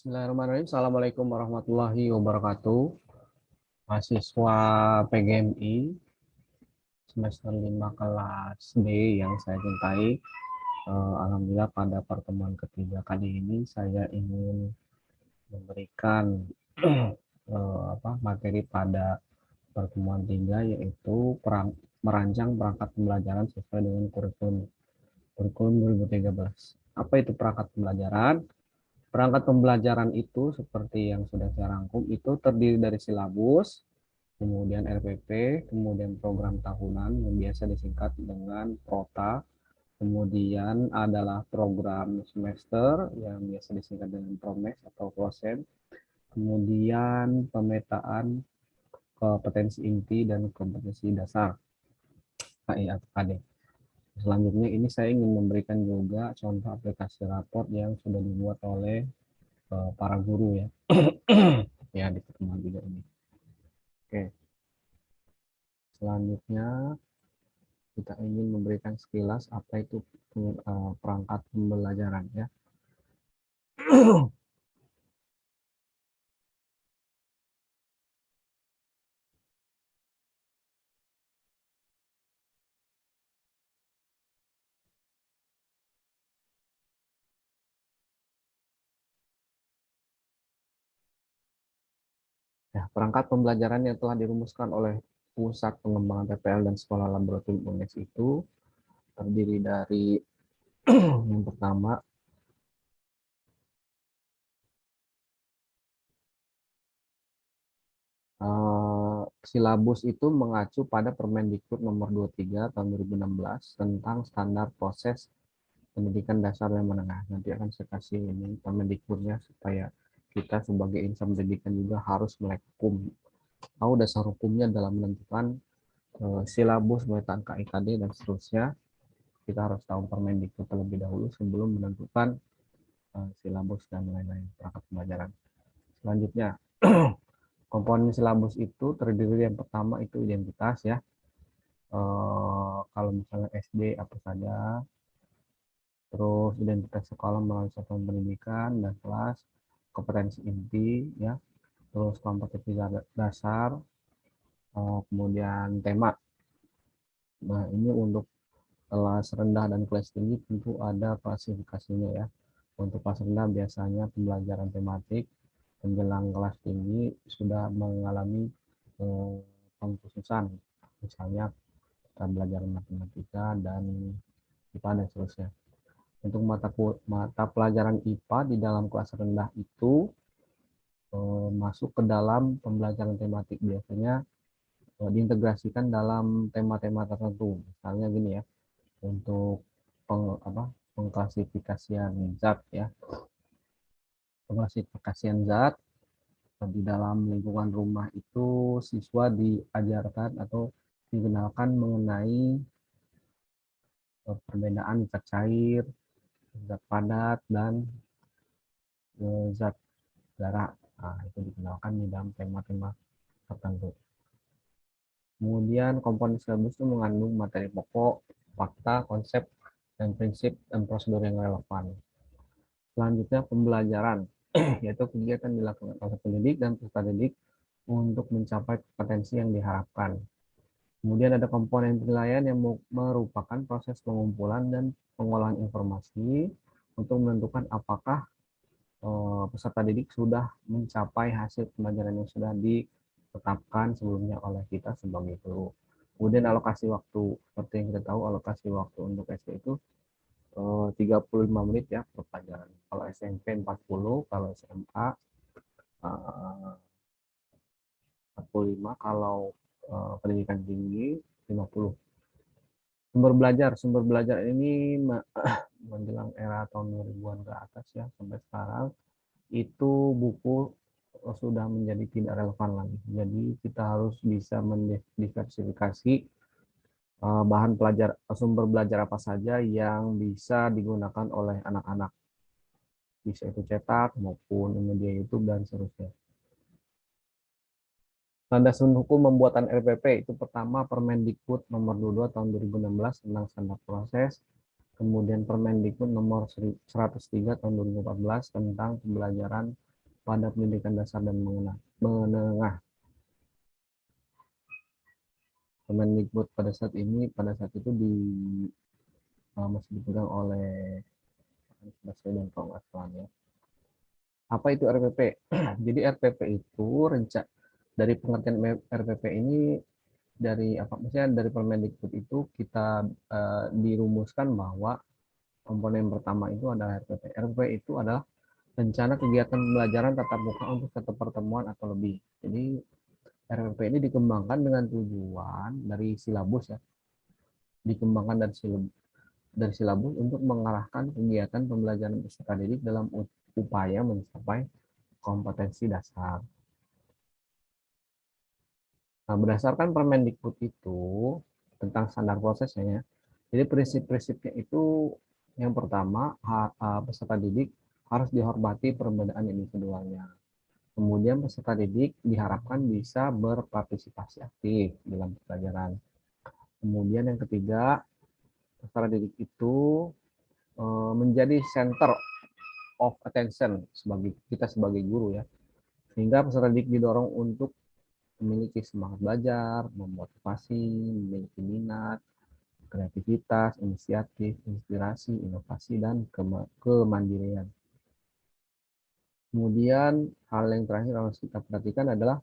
Bismillahirrahmanirrahim. Assalamualaikum warahmatullahi wabarakatuh. Mahasiswa PGMI semester 5 kelas B yang saya cintai. Alhamdulillah pada pertemuan ketiga kali ini saya ingin memberikan materi pada pertemuan 3, yaitu merancang perangkat pembelajaran sesuai dengan kurikulum 2013. Apa itu perangkat pembelajaran? Perangkat pembelajaran itu seperti yang sudah saya rangkum itu terdiri dari silabus, kemudian RPP, kemudian program tahunan yang biasa disingkat dengan PROTA, kemudian adalah program semester yang biasa disingkat dengan PROMES atau PROSEM, kemudian pemetaan kompetensi inti dan kompetensi dasar KI atau KD. Selanjutnya ini saya ingin memberikan juga contoh aplikasi raport yang sudah dibuat oleh para guru ya. Ya di pertemuan juga ini. Oke. Selanjutnya kita ingin memberikan sekilas apa itu perangkat pembelajaran ya. Ya, perangkat pembelajaran yang telah dirumuskan oleh Pusat Pengembangan PPL dan Sekolah Laboratorium UNES itu terdiri dari yang pertama silabus itu mengacu pada Permendikbud nomor 23 tahun 2016 tentang standar proses pendidikan dasar dan menengah. Nanti akan saya kasih ini Permendikbudnya supaya kita sebagai insan pendidikan juga harus melek hukum, tahu dasar hukumnya dalam menentukan silabus, pemetaan KIKD dan seterusnya. Kita harus tahu Permendikbud terlebih dahulu sebelum menentukan silabus dan lain-lain perangkat pembelajaran. Selanjutnya komponen silabus itu terdiri yang pertama itu identitas ya. Kalau misalnya SD apa saja, terus identitas sekolah melalui satuan pendidikan dan kelas, kompetensi inti ya, terus kompetensi dasar, kemudian tema. Nah ini untuk kelas rendah dan kelas tinggi tentu ada klasifikasinya ya. Untuk kelas rendah biasanya pembelajaran tematik, menjelang kelas tinggi sudah mengalami pengkhususan, misalnya kita belajar matematika dan IPA dan seterusnya. Untuk mata pelajaran IPA di dalam kelas rendah itu masuk ke dalam pembelajaran tematik, biasanya diintegrasikan dalam tema-tema tertentu. Misalnya gini ya, untuk pengklasifikasian zat ya. Pengklasifikasian zat di dalam lingkungan rumah itu siswa diajarkan atau dikenalkan mengenai perbedaan zat cair, zat padat, dan zat garak. Nah, itu dikenalkan di dalam tema-tema tertentu. Kemudian komponen silabus itu mengandung materi pokok, fakta, konsep, dan prinsip dan prosedur yang relevan. Selanjutnya pembelajaran, yaitu kegiatan dilakukan oleh pendidik dan peserta didik untuk mencapai kompetensi yang diharapkan. Kemudian ada komponen penilaian yang merupakan proses pengumpulan dan pengolahan informasi untuk menentukan apakah peserta didik sudah mencapai hasil pembelajaran yang sudah ditetapkan sebelumnya oleh kita sebagai guru. Kemudian alokasi waktu, seperti yang kita tahu alokasi waktu untuk SD itu 35 menit ya per pelajaran. Kalau SMP 40, kalau SMA 45, kalau pendidikan tinggi 50. Sumber belajar ini menjelang era tahun 2000-an ke atas ya sampai sekarang itu buku sudah menjadi tidak relevan lagi. Jadi kita harus bisa mendiversifikasi bahan sumber belajar apa saja yang bisa digunakan oleh anak-anak. Bisa itu cetak maupun media YouTube dan seterusnya. Landasan hukum pembuatan RPP itu pertama Permendikbud nomor 22 tahun 2016 tentang standar proses, kemudian Permendikbud nomor 103 tahun 2014 tentang pembelajaran pada pendidikan dasar dan menengah. Kemendikbud pada saat itu masih dipegang oleh Anies Baswedan kalau nggak salah ya. Apa itu RPP? Jadi RPP itu dari pengertian RPP ini dari apa maksudnya dari Permendikbud itu kita dirumuskan bahwa komponen pertama itu adalah RPP. RPP itu adalah rencana kegiatan pembelajaran tatap muka untuk satu pertemuan atau lebih. Jadi RPP ini dikembangkan dengan tujuan dari silabus ya, dikembangkan dari silabus untuk mengarahkan kegiatan pembelajaran peserta didik dalam upaya mencapai kompetensi dasar. Nah, berdasarkan Permendikbud itu tentang standar prosesnya ya. Jadi prinsip-prinsipnya itu yang pertama peserta didik harus dihormati perbedaan individualnya. Kemudian peserta didik diharapkan bisa berpartisipasi aktif dalam pelajaran. Kemudian yang ketiga, peserta didik itu menjadi center of attention sebagai guru ya. Sehingga peserta didik didorong untuk memiliki semangat belajar, memotivasi, memiliki minat, kreativitas, inisiatif, inspirasi, inovasi, dan kemandirian. Kemudian hal yang terakhir harus kita perhatikan adalah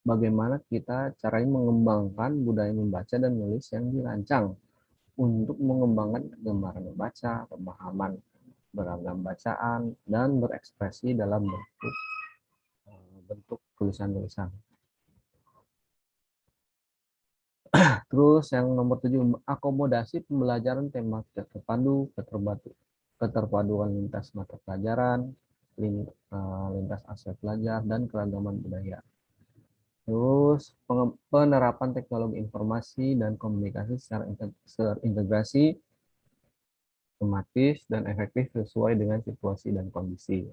bagaimana kita caranya mengembangkan budaya membaca dan menulis yang dirancang untuk mengembangkan kegemaran membaca, pemahaman beragam bacaan, dan berekspresi dalam bentuk tulisan-tulisan. Terus yang nomor 7, akomodasi pembelajaran tema terpadu, keterpaduan lintas mata pelajaran, lintas aspek belajar, dan keragaman budaya. Terus penerapan teknologi informasi dan komunikasi secara terintegrasi, sistematis, dan efektif sesuai dengan situasi dan kondisi.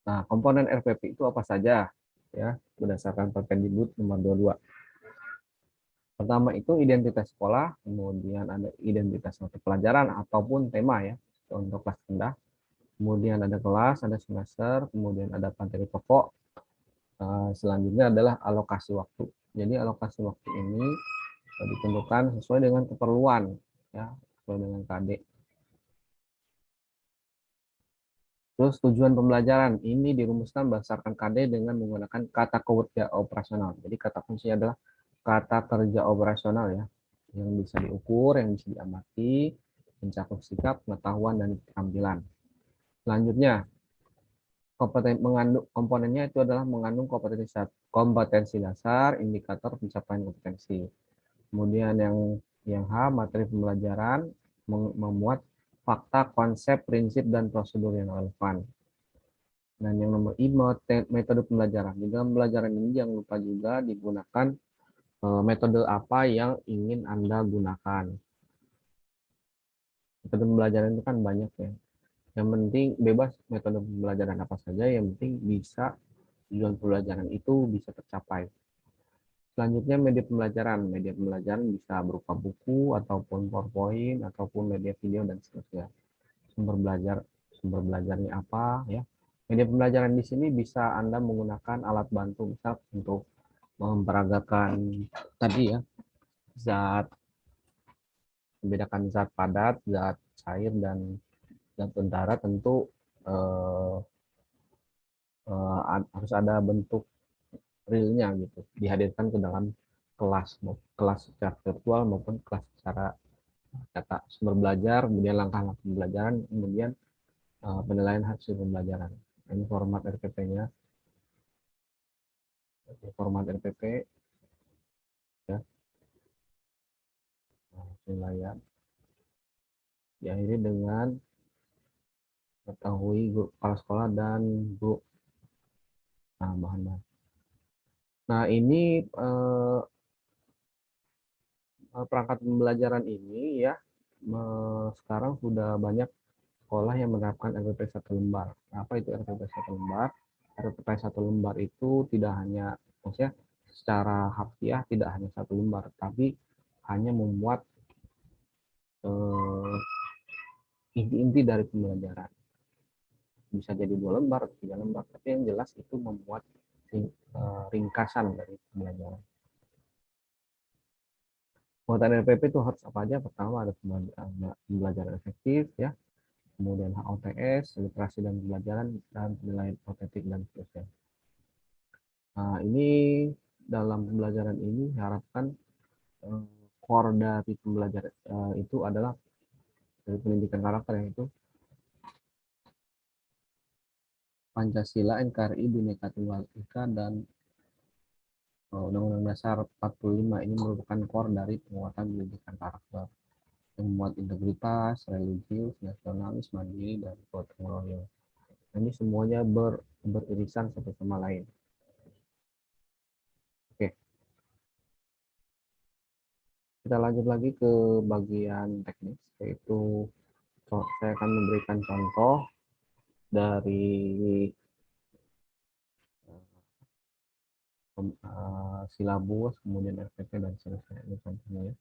Nah, komponen RPP itu apa saja? Ya, berdasarkan Permendikbud nomor 22. Pertama itu identitas sekolah, kemudian ada identitas mata pelajaran ataupun tema ya untuk kelas rendah. Kemudian ada kelas, ada semester, kemudian ada materi pokok. Selanjutnya adalah alokasi waktu. Jadi alokasi waktu ini ditentukan sesuai dengan keperluan ya, sesuai dengan KD. Terus tujuan pembelajaran ini dirumuskan berdasarkan KD dengan menggunakan kata kerja operasional. Jadi kata kunci adalah kata kerja operasional ya, yang bisa diukur, yang bisa diamati, mencakup sikap, pengetahuan, dan keterampilan. Selanjutnya, komponennya itu adalah mengandung kompetensi dasar, indikator pencapaian kompetensi. Kemudian yang H, materi pembelajaran, memuat fakta, konsep, prinsip, dan prosedur yang relevan. Dan yang nomor I, metode pembelajaran. Di dalam pembelajaran ini jangan lupa juga digunakan metode apa yang ingin Anda gunakan. Metode pembelajaran itu kan banyak ya. Yang penting bebas metode pembelajaran apa saja, yang penting bisa tujuan pembelajaran itu bisa tercapai. Selanjutnya media pembelajaran. Media pembelajaran bisa berupa buku ataupun PowerPoint ataupun media video dan seterusnya. Sumber belajarnya apa ya. Media pembelajaran di sini bisa Anda menggunakan alat bantu misal untuk memperagakan tadi ya, membedakan zat padat, zat cair, dan zat bentara. Tentu harus ada bentuk realnya gitu, dihadirkan ke dalam kelas secara virtual maupun kelas secara nyata. Sumber belajar, kemudian langkah-langkah pembelajaran, kemudian penilaian hasil pembelajaran. Ini format RPP-nya. Format RPP ya, penilaian diakhiri dengan mengetahui guru kepala sekolah dan guru bahan-bahan. Nah, ini perangkat pembelajaran ini ya, sekarang sudah banyak sekolah yang menerapkan RPP 1 lembar. Apa itu RPP 1 lembar? RPP 1 lembar itu tidak hanya, maksudnya secara harfiah tidak hanya 1 lembar, tapi hanya memuat inti-inti dari pembelajaran. bisa jadi 2 lembar, 3 lembar, tapi yang jelas itu membuat ringkasan dari pembelajaran. Pembuatan RPP itu harus apa aja? Pertama ada pembelajaran efektif, ya, kemudian HOTS, literasi dan pembelajaran, dan penilaian otentik dan seterusnya. Nah, ini dalam pembelajaran ini diharapkan core dari pembelajaran itu adalah dari pendidikan karakter, yaitu Pancasila, NKRI, Bhinneka Tunggal Ika, dan Undang-Undang Dasar 45. Ini merupakan core dari penguatan pendidikan karakter yang memuat integritas, religius, nasionalis, mandiri, dan gotong royong. Ini semuanya beririsan satu sama lain. Oke, kita lanjut lagi ke bagian teknis, yaitu saya akan memberikan contoh dari silabus, kemudian RPP, dan seterusnya. Ini contohnya, ya.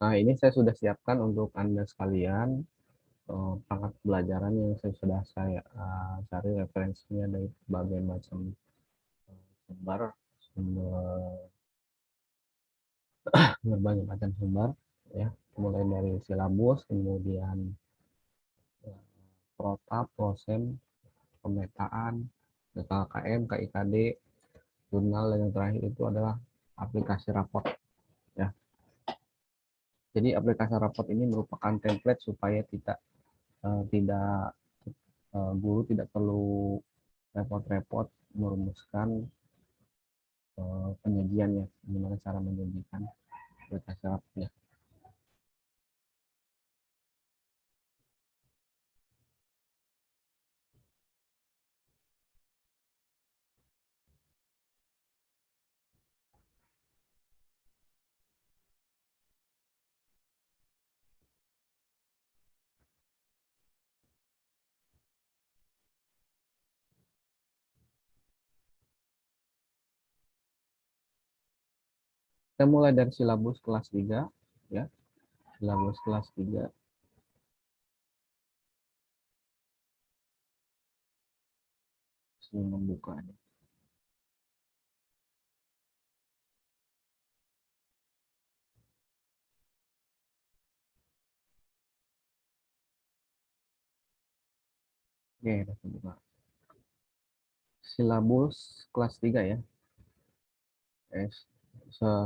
Nah, ini saya sudah siapkan untuk Anda sekalian perangkat pembelajaran yang sudah saya cari referensinya dari berbagai macam sumber, berbagai macam sumber, ya, mulai dari silabus, kemudian protap, prosem, pemetaan, KKM, KIKD, jurnal, dan yang terakhir itu adalah aplikasi raport, ya. Jadi aplikasi raport ini merupakan template supaya tidak guru tidak perlu repot-repot merumuskan penyajiannya, gimana cara menyajikan aplikasi raportnya. Kita mulai dari silabus kelas 3, ya. Silabus kelas 3. Saya membukanya. Oke, kita buka. Silabus kelas 3, ya.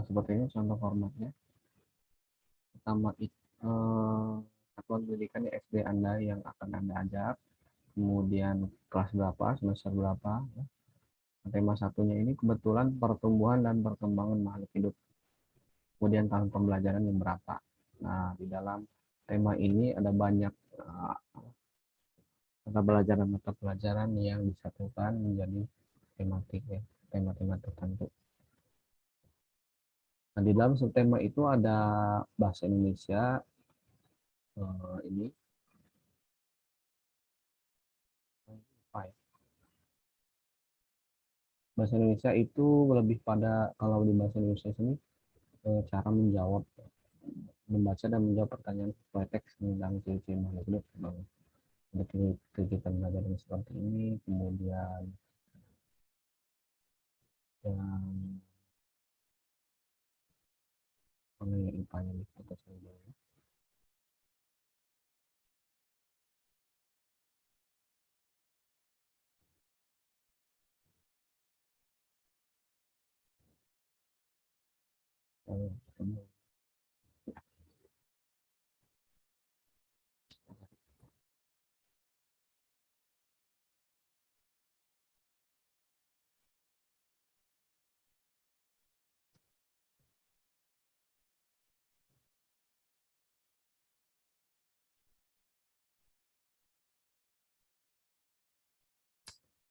Seperti ini contoh formatnya. Pertama, satuan pendidikan SD Anda yang akan Anda ajak, kemudian kelas berapa, semester berapa, ya. Tema satunya ini kebetulan pertumbuhan dan perkembangan makhluk hidup. Kemudian tahun pembelajaran yang berapa. Nah, di dalam tema ini ada banyak mata pelajaran yang disatukan menjadi tematik, ya, tema-tema tertentu. Nah, di dalam subtema itu ada bahasa Indonesia, ini bahasa Indonesia itu lebih pada, kalau di bahasa Indonesia ini cara menjawab, membaca dan menjawab pertanyaan sesuai teks tentang ciri-ciri makhluk hidup. Ada kegiatan belajar seperti ini, kemudian yang mana yang IPA-nya di foto saja.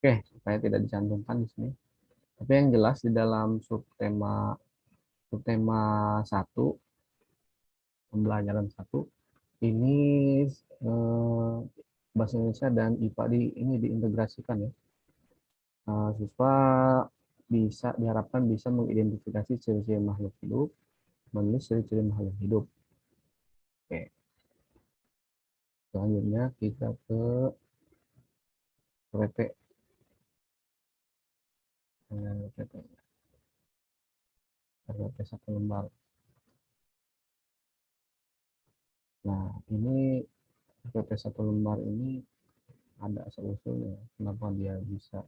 Oke, supaya tidak dicantumkan di sini. Tapi yang jelas di dalam subtema subtema 1, pembelajaran 1, ini bahasa Indonesia dan IPA ini diintegrasikan ya. Siswa bisa diharapkan bisa mengidentifikasi ciri-ciri makhluk hidup, menulis ciri-ciri makhluk hidup. Oke. Selanjutnya kita ke RP. RP 1 lembar. Nah, ini RP 1 lembar ini ada asal-usulnya. Kenapa dia bisa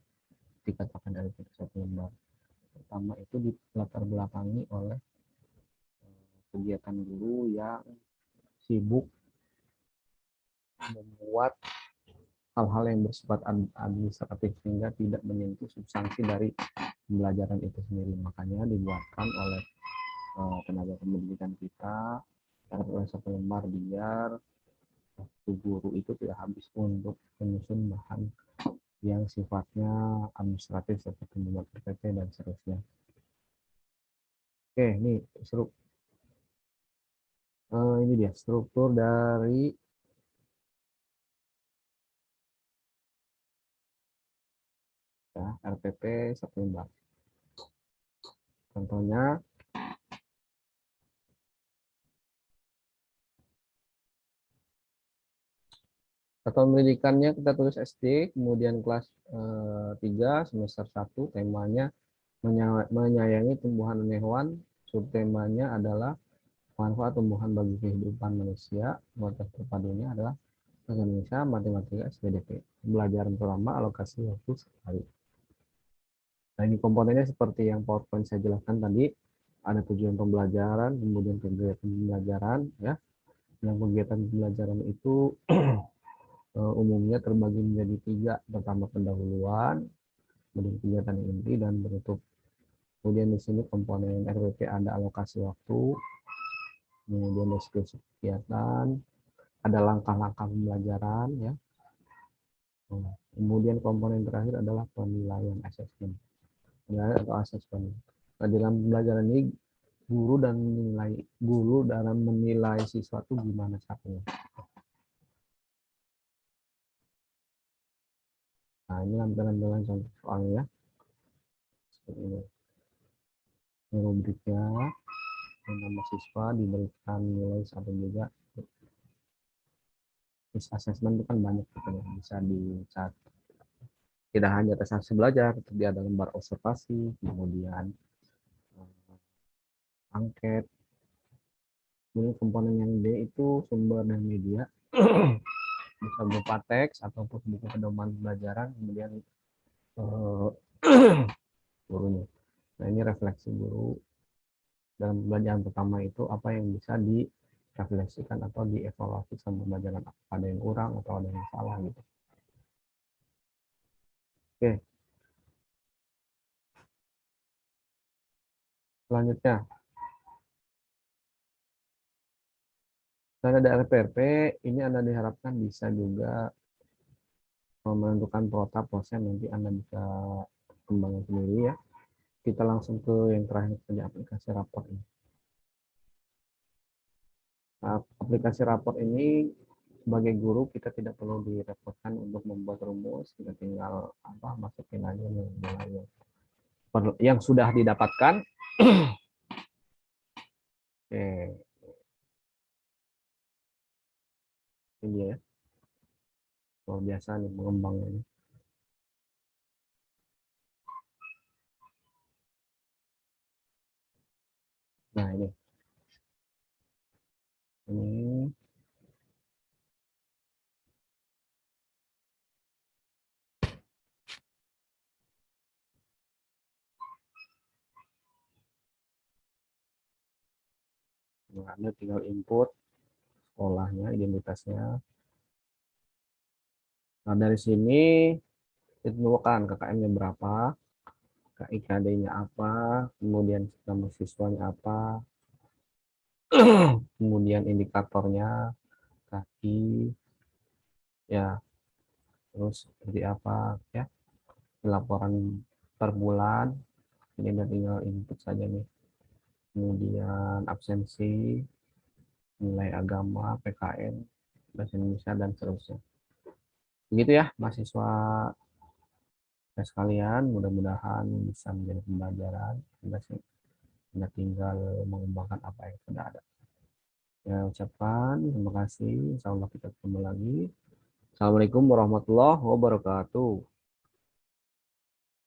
dikatakan RP 1 lembar? Pertama itu dilatar belakangi oleh kegiatan guru yang sibuk membuat hal-hal yang bersifat administratif sehingga tidak menyentuh substansi dari pembelajaran itu sendiri. Makanya dibuatkan oleh tenaga pendidikan kita RP 1 lembar biar waktu guru itu tidak habis untuk menyusun bahan yang sifatnya administratif seperti membuat PPT dan seterusnya. Oke, ini ini dia struktur dari ya, RPP 1 lembar. Contohnya satuan pendidikannya kita tulis SD, kemudian kelas 3 semester 1, temanya menyayangi tumbuhan dan hewan, subtemanya adalah manfaat tumbuhan bagi kehidupan manusia, kualitas terpadunya adalah bahasa Indonesia, matematika, SPDP. Pembelajaran pertama, alokasi waktu sekali. Nah, ini komponennya seperti yang PowerPoint saya jelaskan tadi, ada tujuan pembelajaran, kemudian kegiatan pembelajaran, ya. Yang kegiatan pembelajaran itu umumnya terbagi menjadi 3, pertama pendahuluan, kemudian kegiatan inti dan penutup. Kemudian di sini komponen RPP ada alokasi waktu, kemudian deskripsi kegiatan, ada langkah-langkah pembelajaran, ya. Kemudian komponen terakhir adalah penilaian assessment, penilaian atau assessment. Nah, dalam pembelajaran ini guru dalam menilai siswa itu gimana caranya. Nah, ini lampiran contoh soalnya. Seperti ini. Ini rubriknya, nama siswa diberikan nilai satu juga. Terus assessment itu kan banyak gitu ya, bisa dicat. Tidak hanya tes hasil belajar, tapi ada lembar observasi, kemudian angket. Kemudian komponen yang D itu sumber dan media. Bisa berupa teks ataupun buku pedoman pembelajaran, kemudian gurunya. Nah, ini refleksi guru dalam pembelajaran pertama itu apa yang bisa direfleksikan atau dievaluasi sama pembelajaran, ada yang kurang atau ada yang salah gitu. Oke. Selanjutnya, dan ada RPRP, ini Anda diharapkan bisa juga menentukan protap proses, nanti Anda bisa kembangkan sendiri ya. Kita langsung ke yang terakhir saja, aplikasi rapor ini. Nah, aplikasi rapor ini sebagai guru kita tidak perlu direpotkan untuk membuat rumus, kita tinggal masukin aja nilai yang sudah didapatkan. Oke. Ini dia ya. Luar biasa nih pengembangnya ini. Nah, ini nah, Anda tinggal input sekolahnya, identitasnya. Nah, dari sini ditentukan KKM-nya berapa, KIKD-nya apa, kemudian nama siswanya apa, kemudian indikatornya, kaki, ya, terus seperti apa, ya, laporan per bulan, ini tinggal input saja nih. Kemudian absensi, nilai agama, PKN, bahasa Indonesia, dan seterusnya. Begitu ya, mahasiswa sekalian, mudah-mudahan bisa menjadi pembelajaran. Anda tinggal mengembangkan apa yang sudah ada. Ya, ucapkan terima kasih. Insya Allah kita ketemu lagi. Assalamualaikum warahmatullahi wabarakatuh.